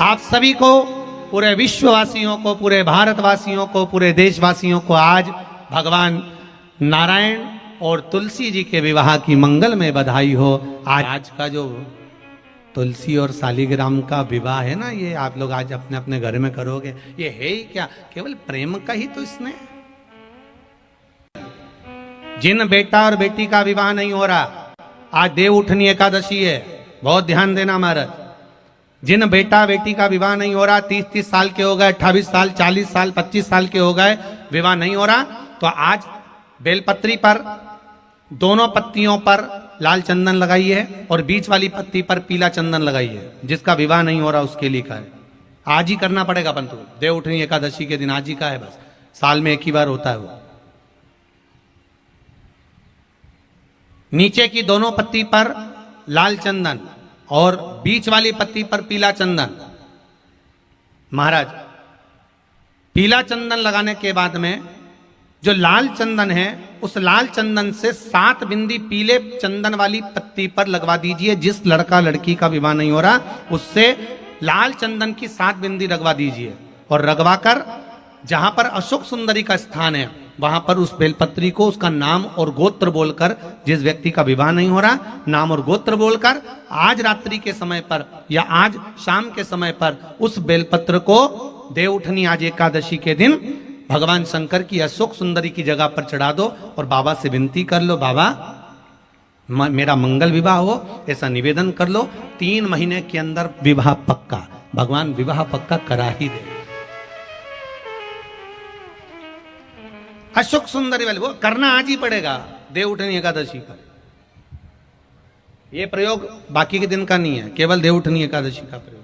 आप सभी को, पूरे विश्ववासियों को, पूरे भारतवासियों को, पूरे देशवासियों को आज भगवान नारायण और तुलसी जी के विवाह की मंगल में बधाई हो। आज का जो तुलसी और शालिग्राम का विवाह है ना, ये आप लोग आज अपने अपने घर में करोगे, ये है ही क्या, केवल प्रेम का ही तो इसने। जिन बेटा और बेटी का विवाह नहीं हो रहा, आज देव उठनी एकादशी है, बहुत ध्यान देना महाराज। जिन बेटा बेटी का विवाह नहीं हो रहा, 30-30 साल के हो गए, 28 साल, 40 साल, 25 साल के हो गए, विवाह नहीं हो रहा, तो आज बेलपत्री पर दोनों पत्तियों पर लाल चंदन लगाइए और बीच वाली पत्ती पर पीला चंदन लगाइए। जिसका विवाह नहीं हो रहा उसके लिए का है, आज ही करना पड़ेगा परंतु देव उठनी एकादशी के दिन आज ही का है, बस साल में एक ही बार होता है वो। नीचे की दोनों पत्ती पर लाल चंदन और बीच वाली पत्ती पर पीला चंदन। महाराज पीला चंदन लगाने के बाद में जो लाल चंदन है, उस लाल चंदन से 7 बिंदी पीले चंदन वाली पत्ती पर लगवा दीजिए। जिस लड़का लड़की का विवाह नहीं हो रहा उससे लाल चंदन की 7 बिंदी लगवा दीजिए और रगवाकर जहां पर अशोक सुंदरी का स्थान है वहां पर उस बेलपत्री को उसका नाम और गोत्र बोलकर, जिस व्यक्ति का विवाह नहीं हो रहा, नाम और गोत्र बोलकर आज रात्रि के समय पर या आज शाम के समय पर उस बेलपत्र को देव उठनी आज एकादशी के दिन भगवान शंकर की अशोक सुंदरी की जगह पर चढ़ा दो और बाबा से विनती कर लो, बाबा मेरा मंगल विवाह हो, ऐसा निवेदन कर लो। 3 महीने के अंदर विवाह पक्का, भगवान विवाह पक्का करा ही दे। अशोक सुंदरी वाले वो करना आज ही पड़ेगा देव उठनी एकादशी का। ये प्रयोग बाकी के दिन का नहीं है, केवल देव उठनी एकादशी का प्रयोग।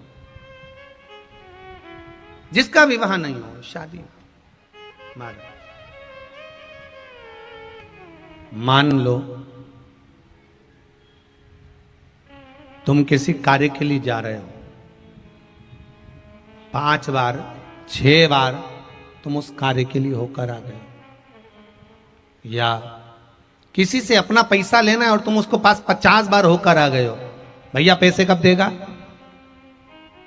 जिसका विवाह नहीं हो, शादी मान लो तुम किसी कार्य के लिए जा रहे हो, 5 बार 6 बार तुम उस कार्य के लिए होकर आ गए, या किसी से अपना पैसा लेना है और तुम उसको पास 50 बार होकर आ गए हो, भैया पैसे कब देगा,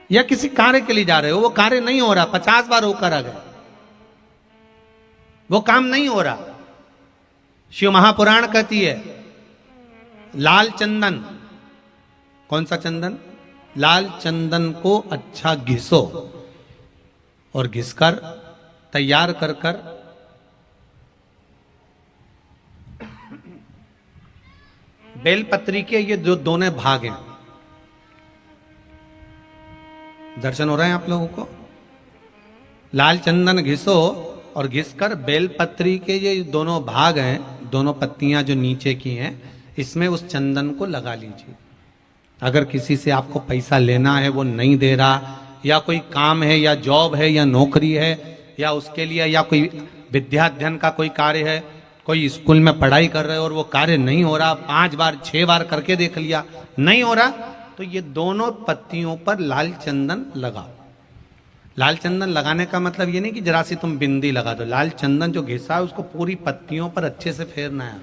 या किसी कार्य के लिए जा रहे हो, वो कार्य नहीं हो रहा, 50 बार होकर आ गए, वो काम नहीं हो रहा। शिव महापुराण कहती है लाल चंदन, कौन सा चंदन, लाल चंदन को अच्छा घिसो और घिसकर तैयार कर कर बेलपत्री के ये जो दोनों भाग हैं, दर्शन हो रहे हैं आप लोगों को, लाल चंदन घिसो और घिसकर बेलपत्री के ये दोनों भाग हैं, दोनों पत्तियां जो नीचे की हैं, इसमें उस चंदन को लगा लीजिए। अगर किसी से आपको पैसा लेना है, वो नहीं दे रहा, या कोई काम है या जॉब है या नौकरी है या उसके लिए, या कोई विद्या अध्ययन का कोई कार्य है, कोई स्कूल में पढ़ाई कर रहे हो और वो कार्य नहीं हो रहा, 5 बार 6 बार करके देख लिया नहीं हो रहा, तो ये दोनों पत्तियों पर लाल चंदन लगाओ। लाल चंदन लगाने का मतलब ये नहीं कि जरा सी तुम बिंदी लगा दो, लाल चंदन जो घिसा है उसको पूरी पत्तियों पर अच्छे से फेरना है,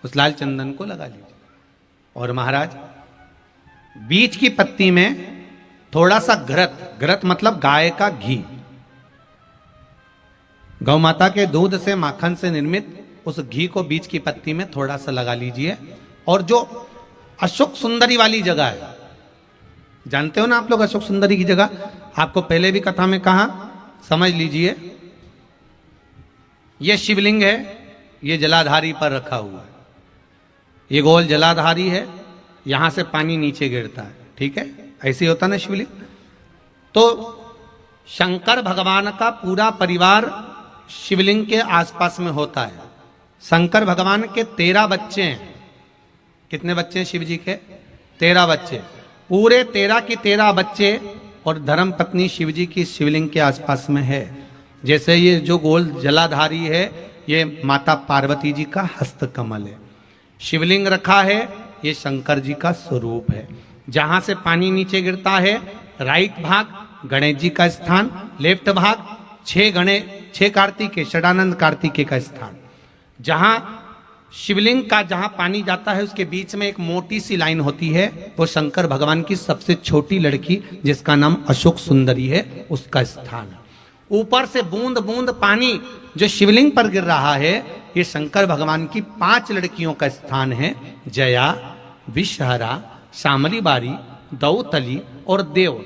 उस लाल चंदन को लगा लीजिए। और महाराज बीच की पत्ती में थोड़ा सा घृत, घृत मतलब गाय का घी, गौ माता के दूध से माखन से निर्मित उस घी को बीच की पत्ती में थोड़ा सा लगा लीजिए। और जो अशोक सुंदरी वाली जगह है, जानते हो ना आप लोग अशोक सुंदरी की जगह, आपको पहले भी कथा में कहा, समझ लीजिए ये शिवलिंग है, ये जलाधारी पर रखा हुआ है, ये गोल जलाधारी है, यहां से पानी नीचे गिरता है, ठीक है, ऐसे होता ना शिवलिंग। तो शंकर भगवान का पूरा परिवार शिवलिंग के आसपास में होता है। शंकर भगवान के 13 बच्चे हैं। कितने बच्चे हैं शिव जी के? 13 बच्चे, पूरे 13 की 13 बच्चे और धर्म पत्नी शिव जी की शिवलिंग के आसपास में है। जैसे ये जो गोल जलाधारी है, ये माता पार्वती जी का हस्त कमल है। शिवलिंग रखा है, ये शंकर जी का स्वरूप है। जहां से पानी नीचे गिरता है, राइट भाग गणेश जी का स्थान, लेफ्ट भाग 6 कार्तिकेय, षडानंद कार्तिकेय का स्थान। जहां शिवलिंग का जहां पानी जाता है उसके बीच में एक मोटी सी लाइन होती है, वो शंकर भगवान की सबसे छोटी लड़की जिसका नाम अशोक सुंदरी है उसका स्थान है। ऊपर से बूंद बूंद पानी जो शिवलिंग पर गिर रहा है, ये शंकर भगवान की 5 लड़कियों का स्थान है। जया, विषहरा, श्यामली बारी, दौतली और देव।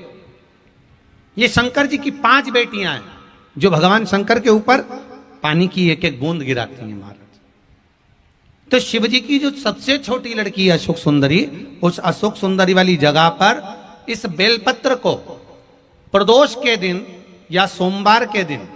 ये शंकर जी की 5 बेटियां हैं जो भगवान शंकर के ऊपर पानी की एक एक बूंद गिराती हैं महाराज। तो शिव जी की जो सबसे छोटी लड़की है अशोक सुंदरी, उस अशोक सुंदरी वाली जगह पर इस बेलपत्र को प्रदोष के दिन या सोमवार के दिन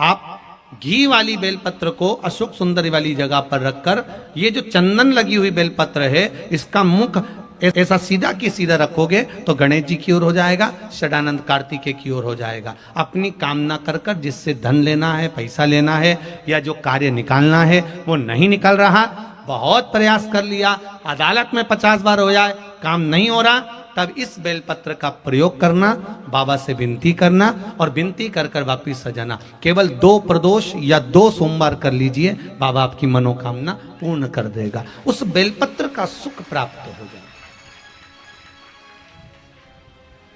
आप घी वाली बेलपत्र को अशोक सुंदरी वाली जगह पर रखकर, ये जो चंदन लगी हुई बेलपत्र है इसका मुख ऐसा सीधा की सीधा रखोगे तो गणेश जी की ओर हो जाएगा, षडानंद कार्तिकेय की ओर हो जाएगा। अपनी कामना कर कर जिससे धन लेना है, पैसा लेना है या जो कार्य निकालना है वो नहीं निकल रहा, बहुत प्रयास कर लिया, अदालत में 50 बार हो जाए, काम नहीं हो रहा, तब इस बेलपत्र का प्रयोग करना, बाबा से विनती करना और विनती कर कर वापिस सजाना। केवल 2 प्रदोष या 2 सोमवार कर लीजिए, बाबा आपकी मनोकामना पूर्ण कर देगा। उस बेलपत्र का सुख प्राप्त हो जाए।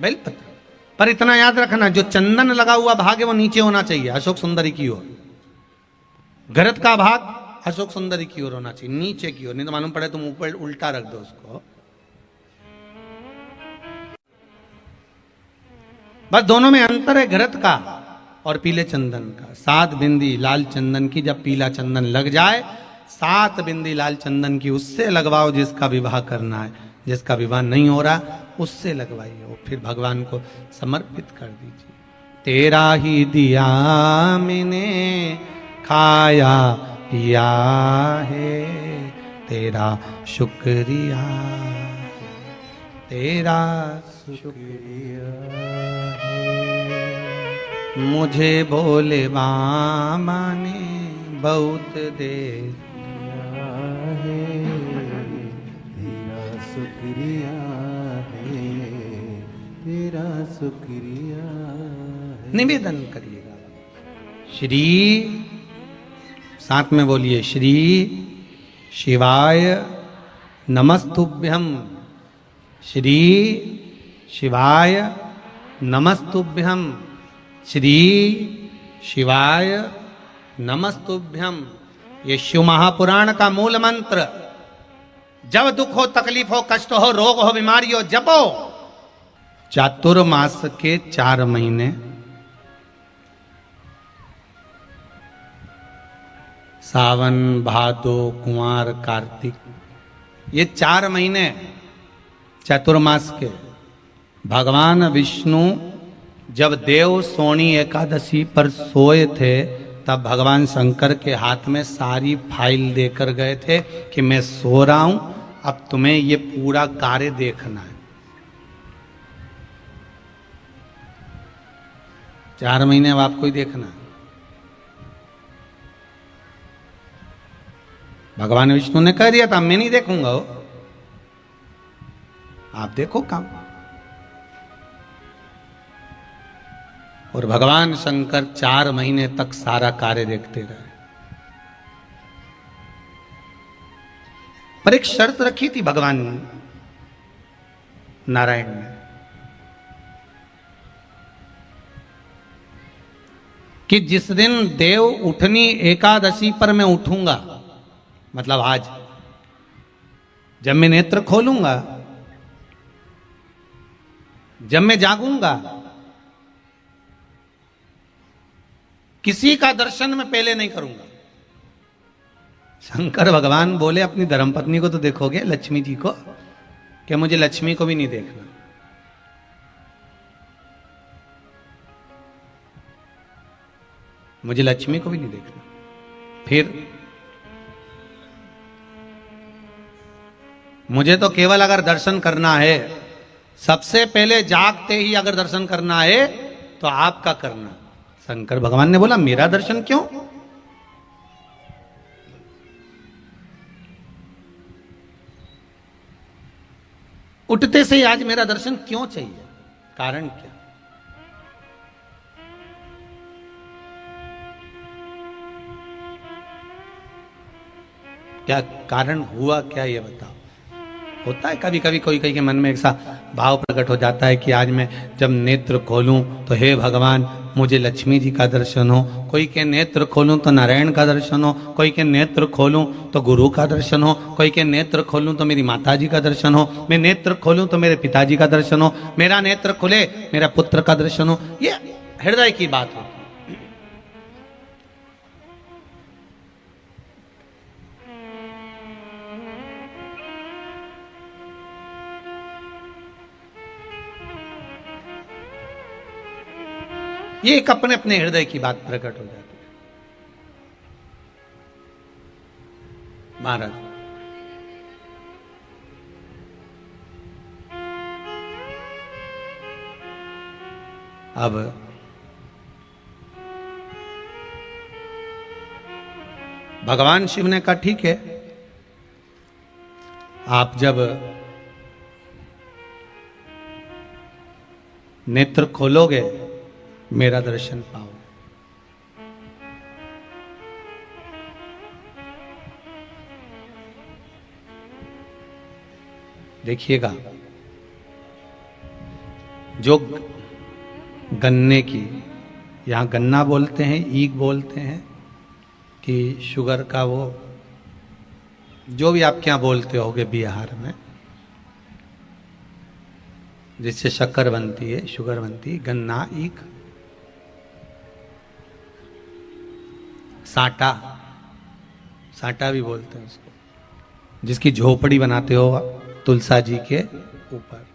बेलपत्र पर इतना याद रखना, जो चंदन लगा हुआ भाग है वो नीचे होना चाहिए, अशोक सुंदरी की ओर। घृत का भाग अशोक सुंदरी की ओर होना चाहिए, नीचे की ओर, नहीं तो मालूम पड़े तुम ऊपर उल्टा रख दो उसको। बस दोनों में अंतर है घृत का और पीले चंदन का। 7 बिंदी लाल चंदन की जब पीला चंदन लग जाए, 7 बिंदी लाल चंदन की उससे लगवाओ जिसका विवाह करना है, जिसका विवाह नहीं हो रहा उससे लगवाइए, वो फिर भगवान को समर्पित कर दीजिए। तेरा ही दिया मैंने खाया पिया है, तेरा शुक्रिया, तेरा शुक्रिया है, मुझे भोले बाबा ने बहुत दे दिया है, तेरा शुक्रिया है, तेरा शुक्रिया है। निवेदन करिएगा। श्री, साथ में बोलिए, श्री शिवाय नमस्तुभ्यम, श्री शिवाय नमस्तुभ्यम, श्री शिवाय नमस्तुभ्यम। ये शिव महापुराण का मूल मंत्र। जब दुख हो, तकलीफ हो, कष्ट हो, रोग हो, बीमारी हो, जपो। चातुर्मास के 4 महीने, सावन, भादो, कुंवार, कार्तिक, ये 4 महीने चतुर्मास के भगवान विष्णु जब देव सोनी एकादशी पर सोए थे, तब भगवान शंकर के हाथ में सारी फाइल देकर गए थे कि मैं सो रहा हूं, अब तुम्हें ये पूरा कार्य देखना है। 4 महीने अब आपको ही देखना है। भगवान विष्णु ने कह दिया था मैं नहीं देखूंगा, हो आप देखो काम। और भगवान शंकर 4 महीने तक सारा कार्य देखते रहे। पर एक शर्त रखी थी भगवान नारायण ने कि जिस दिन देव उठनी एकादशी पर मैं उठूंगा, मतलब आज जब मैं नेत्र खोलूंगा, जब मैं जागूंगा, किसी का दर्शन मैं पहले नहीं करूंगा। शंकर भगवान बोले अपनी धर्मपत्नी को तो देखोगे, लक्ष्मी जी को, कि मुझे लक्ष्मी को भी नहीं देखना। मुझे लक्ष्मी को भी नहीं देखना। फिर मुझे तो केवल अगर दर्शन करना है, सबसे पहले जागते ही अगर दर्शन करना है तो आपका करना। शंकर भगवान ने बोला मेरा दर्शन क्यों? उठते से ही आज मेरा दर्शन क्यों चाहिए? कारण क्या? क्या कारण हुआ, क्या ये बताओ। होता है कभी कभी कोई के मन में ऐसा भाव प्रकट हो जाता है कि आज मैं जब नेत्र खोलूं तो हे भगवान मुझे लक्ष्मी जी का दर्शन हो, कोई के नेत्र खोलूं तो नारायण का दर्शन हो, कोई के नेत्र खोलूं तो गुरु का दर्शन हो, कोई के नेत्र खोलूं तो मेरी माता जी का दर्शन हो, मैं नेत्र खोलूं तो मेरे पिताजी का दर्शन हो, मेरा नेत्र खुले मेरा पुत्र का दर्शन हो। ये हृदय की बात हो। ये एक अपने अपने हृदय की बात प्रकट हो जाती है। महाराज अब भगवान शिव ने कहा ठीक है, आप जब नेत्र खोलोगे मेरा दर्शन पाओ। देखिएगा, जो गन्ने की, यहां गन्ना बोलते हैं, ईख बोलते हैं कि शुगर का वो जो भी आप क्या बोलते होगे बिहार में, जिससे शक्कर बनती है, शुगर बनती है, गन्ना, ईख, साटा, साटा भी बोलते हैं उसको, जिसकी झोपड़ी बनाते हो तुलसा जी के ऊपर।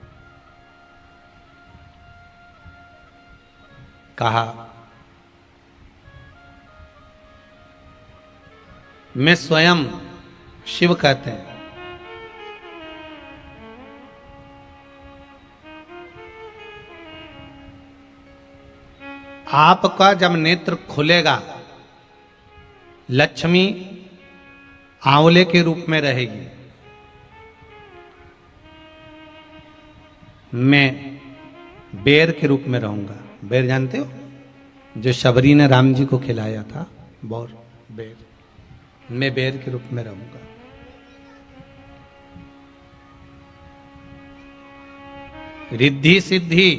कहा मैं स्वयं, शिव कहते हैं, आपका जब नेत्र खुलेगा लक्ष्मी आंवले के रूप में रहेगी, मैं बेर के रूप में रहूंगा। बेर जानते हो, जो शबरी ने राम जी को खिलाया था, बोर बेर, मैं बेर के रूप में रहूंगा। रिद्धि सिद्धि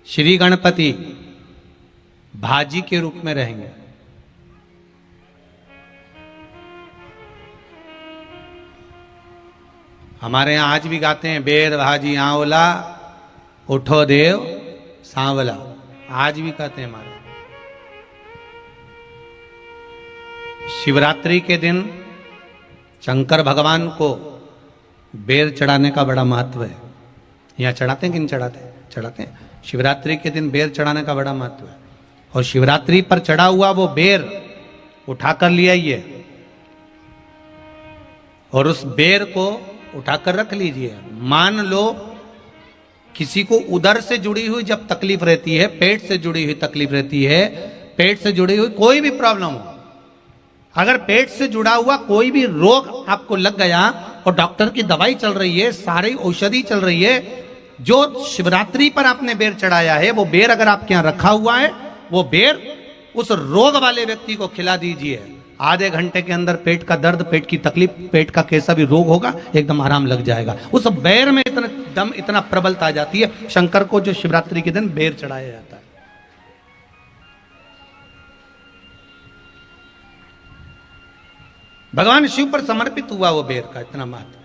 श्री गणपति भाजी के रूप में रहेंगे। हमारे यहां आज भी गाते हैं, बेर भाजी आंवला उठो देव सांवला, आज भी कहते हैं हमारे। शिवरात्रि के दिन शंकर भगवान को बेर चढ़ाने का बड़ा महत्व है। यहाँ चढ़ाते हैं कि नहीं चढ़ाते? चढ़ाते हैं। शिवरात्रि के दिन बेर चढ़ाने का बड़ा महत्व है। और शिवरात्रि पर चढ़ा हुआ वो बेर उठाकर ले आइए और उस बेर को उठाकर रख लीजिए। मान लो किसी को उदर से जुड़ी हुई जब तकलीफ रहती है, पेट से जुड़ी हुई तकलीफ रहती है, पेट से जुड़ी हुई कोई भी प्रॉब्लम हो, अगर पेट से जुड़ा हुआ कोई भी रोग आपको लग गया और डॉक्टर की दवाई चल रही है, सारी औषधि चल रही है, जो शिवरात्रि पर आपने बेर चढ़ाया है वो बेर अगर आपके यहां रखा हुआ है, वो बेर उस रोग वाले व्यक्ति को खिला दीजिए। आधे घंटे के अंदर पेट का दर्द, पेट की तकलीफ, पेट का कैसा भी रोग होगा एकदम आराम लग जाएगा। उस बेर में इतना दम, इतना प्रबलता आ जाती है शंकर को, जो शिवरात्रि के दिन बेर चढ़ाया जाता है। भगवान शिव पर समर्पित हुआ वो बेर का इतना महत्व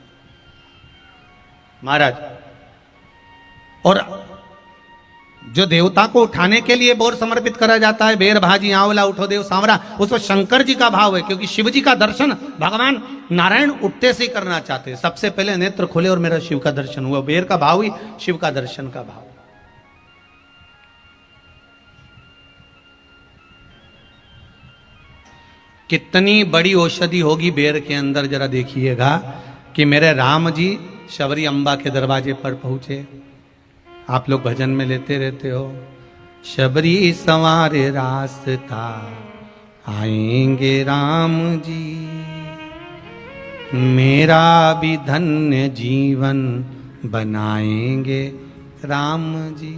महाराज। और जो देवता को उठाने के लिए बोर समर्पित करा जाता है, बेर भाजी आंवला उठो देव सांवरा, उसमें शंकर जी का भाव है, क्योंकि शिव जी का दर्शन भगवान नारायण उठते से ही करना चाहते हैं। सबसे पहले नेत्र खोले और मेरा शिव का दर्शन हुआ। बेर का भाव ही शिव का दर्शन का भाव। कितनी बड़ी औषधि होगी बेर के अंदर, जरा देखिएगा कि मेरे राम जी शबरी अम्बा के दरवाजे पर पहुंचे। आप लोग भजन में लेते रहते हो, शबरी संवारे रास्ता आएंगे राम जी, मेरा भी धन्य जीवन बनाएंगे राम जी।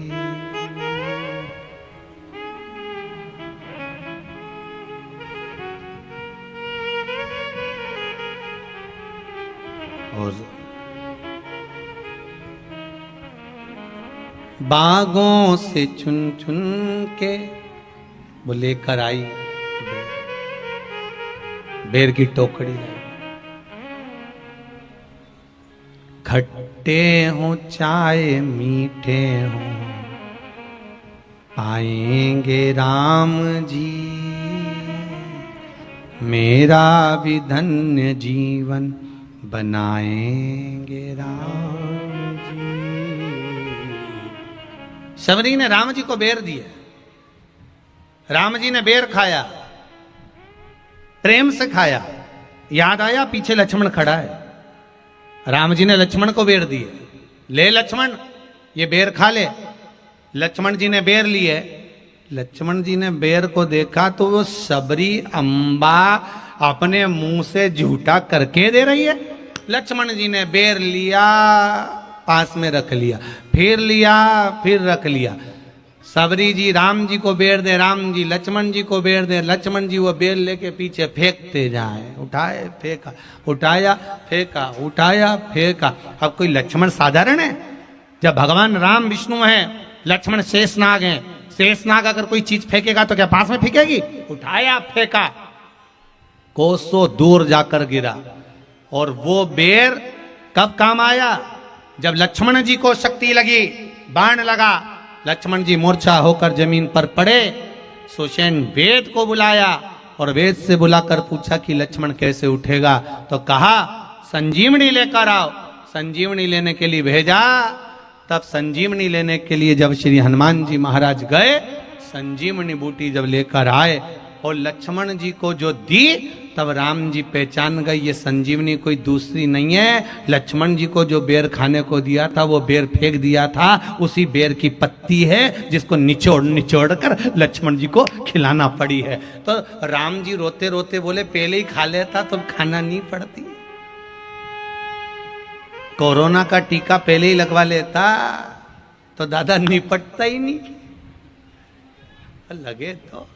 और बागों से चुन चुन के वो लेकर आई बेर की टोकरी लाई। खट्टे हो चाहे मीठे हो पाएंगे राम जी, मेरा भी धन्य जीवन बनाएंगे राम जी। सबरी ने राम जी को बेर दिया, राम जी ने बेर खाया, प्रेम से खाया। याद आया पीछे लक्ष्मण खड़ा है, राम जी ने लक्ष्मण को बेर दिए, ले लक्ष्मण ये बेर खा ले। लक्ष्मण जी ने बेर लिए, लक्ष्मण जी ने बेर को देखा तो वो सबरी अंबा अपने मुंह से झूठा करके दे रही है। लक्ष्मण जी ने बेर लिया, पास में रख लिया, फिर लिया, फिर रख लिया। सबरी जी राम जी को बेर दे, राम जी लक्ष्मण जी को बेर दे, लक्ष्मण जी वो बेर लेके पीछे फेंकते जाए। उठाए फेंका, उठाया फेंका, उठाया फेंका। अब कोई लक्ष्मण साधारण है? जब भगवान राम विष्णु हैं, लक्ष्मण शेषनाग हैं, शेषनाग अगर कोई चीज फेंकेगा तो क्या पास में फेंकेगी? उठाया फेंका, कोसों दूर जाकर गिरा। और वो बेर कब काम आया? जब लक्ष्मण जी को शक्ति लगी, बाण लगा, लक्ष्मण जी मूर्छा होकर जमीन पर पड़े। सुषेण वेद को बुलाया और वेद से बुलाकर पूछा कि लक्ष्मण कैसे उठेगा? तो कहा संजीवनी लेकर आओ। संजीवनी लेने के लिए भेजा। तब संजीवनी लेने के लिए जब श्री हनुमान जी महाराज गए, संजीवनी बूटी जब लेकर आए और लक्ष्मण जी को जो दी, तब राम जी पहचान गए ये संजीवनी कोई दूसरी नहीं है। लक्ष्मण जी को जो बेर खाने को दिया था वो बेर फेंक दिया था, उसी बेर की पत्ती है जिसको निचोड़ निचोड़ कर लक्ष्मण जी को खिलाना पड़ी है। तो राम जी रोते रोते बोले पहले ही खा लेता तो खाना नहीं पड़ती। कोरोना का टीका पहले ही लगवा लेता तो दादा निपटता ही नहीं। लगे तो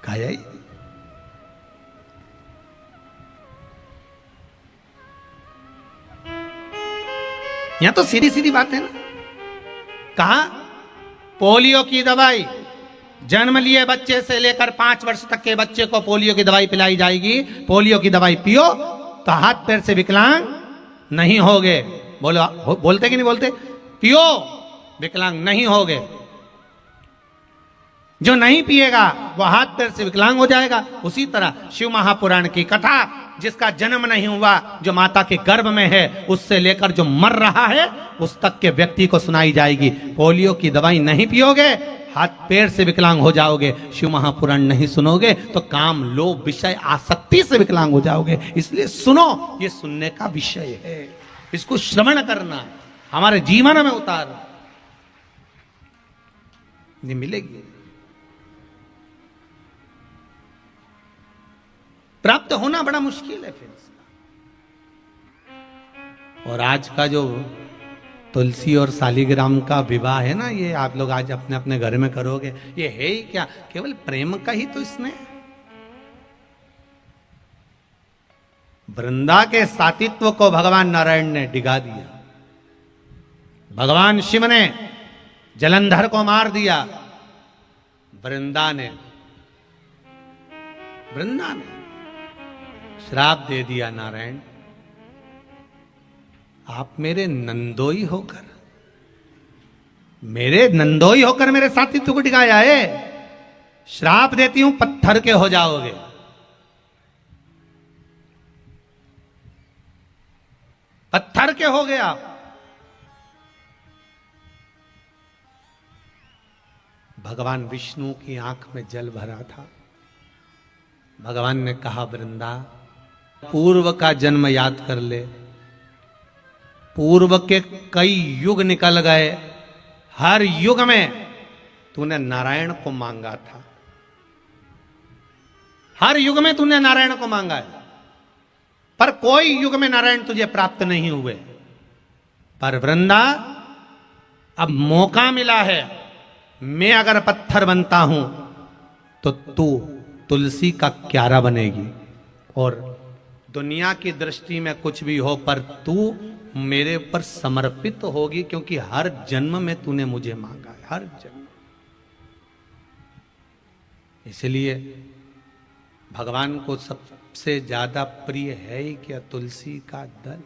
खाया ही। यहां तो सीधी सीधी बात है ना। कहा पोलियो की दवाई जन्म लिए बच्चे से लेकर 5 वर्ष तक के बच्चे को पोलियो की दवाई पिलाई जाएगी। पोलियो की दवाई पियो तो हाथ पैर से विकलांग नहीं होगे। बोलो, बोलते कि नहीं बोलते? पियो विकलांग नहीं होगे। जो नहीं पिएगा वो हाथ पैर से विकलांग हो जाएगा। उसी तरह शिव महापुराण की कथा, जिसका जन्म नहीं हुआ, जो माता के गर्भ में है, उससे लेकर जो मर रहा है उस तक के व्यक्ति को सुनाई जाएगी। पोलियो की दवाई नहीं पियोगे, हाथ पैर से विकलांग हो जाओगे। शिव महापुराण नहीं सुनोगे तो काम, लोभ, विषय, आसक्ति से विकलांग हो जाओगे। इसलिए सुनो, ये सुनने का विषय है, इसको श्रवण करना, हमारे जीवन में उतारना। ये मिलेगी, प्राप्त होना बड़ा मुश्किल है फिर इसका। और आज का जो तुलसी और शालिग्राम का विवाह है ना, ये आप लोग आज अपने अपने घर में करोगे, ये है ही क्या? केवल प्रेम का ही तो इसने। वृंदा के सातित्व को भगवान नारायण ने डिगा दिया। भगवान शिव ने जलंधर को मार दिया। वृंदा ने श्राप दे दिया, नारायण आप मेरे नंदोई होकर मेरे सातित्व को डिगाया है। श्राप देती हूं, पत्थर के हो जाओगे। पत्थर के हो गए आप। भगवान विष्णु की आंख में जल भरा था। भगवान ने कहा वृंदा, पूर्व का जन्म याद कर ले। पूर्व के कई युग निकल गए, हर युग में तूने नारायण को मांगा था। हर युग में तूने नारायण को मांगा है, पर कोई युग में नारायण तुझे प्राप्त नहीं हुए। पर वृंदा, अब मौका मिला है। मैं अगर पत्थर बनता हूं तो तू तुलसी का क्यारा बनेगी और दुनिया की दृष्टि में कुछ भी हो, पर तू मेरे ऊपर समर्पित होगी, क्योंकि हर जन्म में तूने मुझे मांगा है, हर जन्म। इसलिए भगवान को सबसे ज्यादा प्रिय है ही क्या? तुलसी का दल।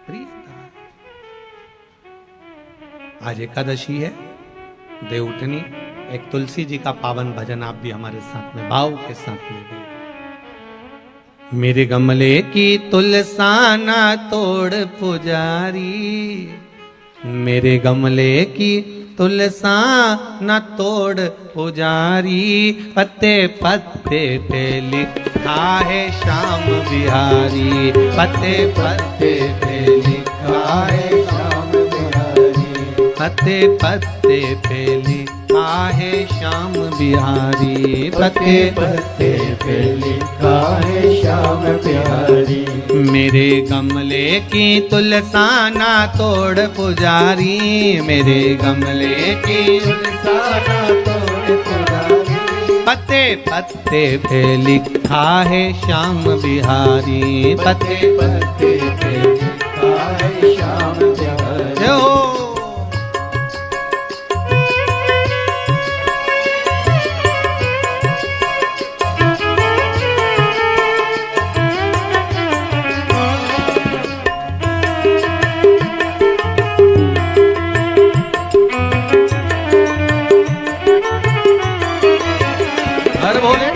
प्रियता। आज एकादशी है, देवउठनी, एक तुलसी जी का पावन भजन आप भी हमारे साथ में भाव के साथ में भी। मेरे गमले की तुलसा ना तोड़ पुजारी, मेरे गमले की तुलसा न तोड़ पुजारी, पत्ते पत्ते पे लिखा है श्याम बिहारी, पत्ते पत्ते पे लिखा है श्याम बिहारी, पत्ते पत्ते पे लिखा है श्याम बिहारी, पत्ते पत्ते पे लिखा है श्याम बिहारी। मेरे गमले की तुलसा ना तोड़ पुजारी, मेरे गमले की तुलसा ना तोड़ पुजारी, पत्ते पत्ते पे लिखा है श्याम बिहारी, पत्ते पत्ते पे लिखा है श्याम बिहारी। हर बोले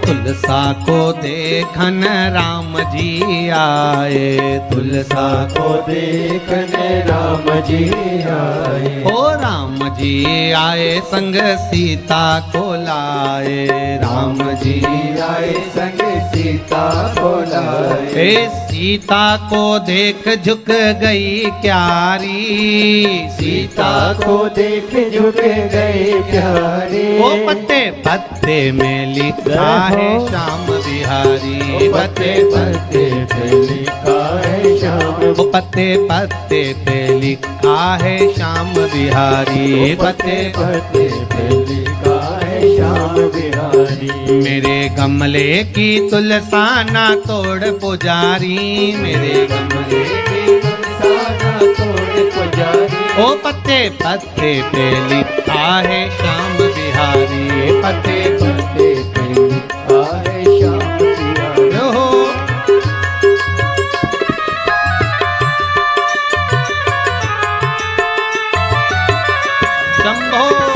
तुलसा को देखन राम जी आए, तुलसा को देखन राम जी आए, ओ राम जी आए संग सीता को लाए, राम जी आए संग सीता को लाए, सीता को देख झुक गई क्यारी, सीता को देख झुक गई क्यारी, ओ पत्ते पत्ते में लिखा है श्याम बिहारी, पत्ते पत्ते पे लिखा है श्याम, ओ पत्ते पत्ते पे लिखा है श्याम बिहारी, पत्ते पत्ते पे लिखा है श्याम बिहारी। मेरे गमले की तुलसा ना तोड़ पुजारी, मेरे गमले की तुलसा ना तोड़ पुजारी, ओ पत्ते पत्ते पे लिखा है श्याम बिहारी, पत्ते पत्ते पे लिखा है श्याम बिहारी। शंभो